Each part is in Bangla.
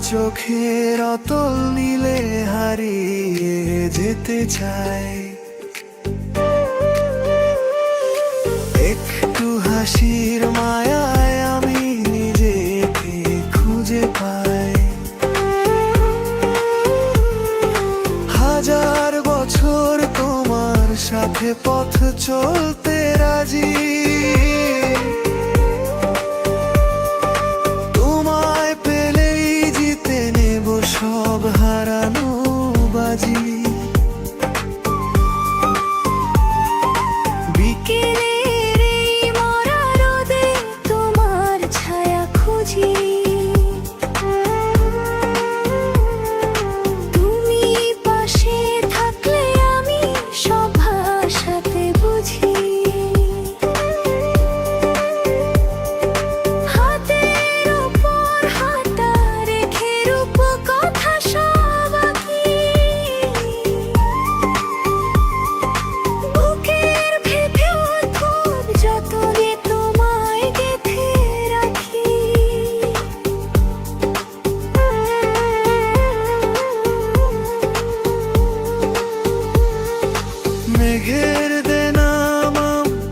চোখের অতল নীলে হারিয়ে যেতে চাই। একটু হাসির মায়ায় আমি নিজেকে খুঁজে পাই। হাজার বছর তোমার সাথে পথ চলতে রাজি। তোমায় পেলেই জিতে নেব সব হারানো বাজি। বিকেলের এই মরা রোদে তোমার ছায়া খুঁজি। তুমি পাশে থাকলে আমি সব ভাষাতে বুঝি। হাতের উপর হাতটা রেখে রূপকথা সব আঁকি। বুকের ভেতর খুব যতনে তোমায় গেঁথে রাখি। মেঘের দেনা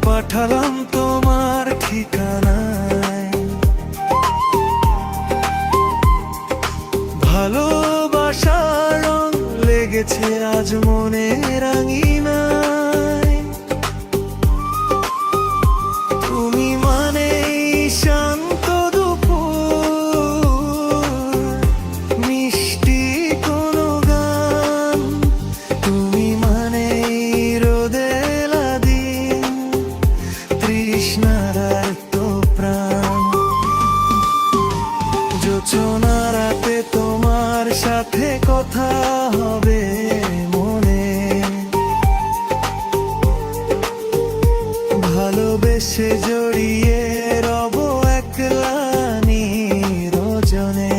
পাঠালাম তোমার ঠিকানায়। ভালোবাসার রং লেগেছে আজ মনে রাঙিনায়। তুমি মানেই শান্ত দুপুর, মিষ্টি কোনো গান। তুমি মানেই রোদেলা দিন, তৃষ্ণার তো প্রাণ। জোছনা রাতে তোমার সাথে কথা হবে মনে। ভালোবেসে জড়িয়ে রব একলা নিরজনে।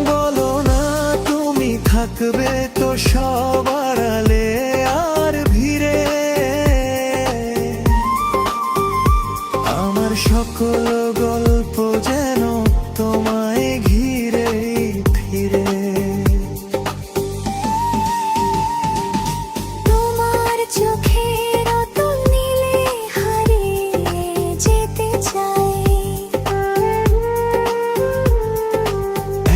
বলো না তুমি থাকবে তো সবার আলে আর ভিড়ে। আমার সকল গল্প যেন তোমায় ঘিরে ফিরে। তোমার চোখের অতল নীলে হারিয়ে যেতে চাই।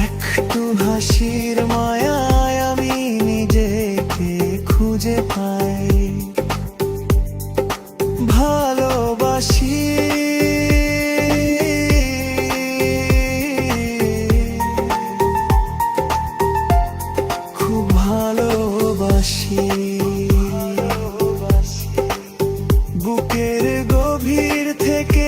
একটু হাসির মায়ায় আমি নিজেকে খুঁজে পাই। ভালোবাসি খুব ভালোবাসি। বুকের গভীর থেকে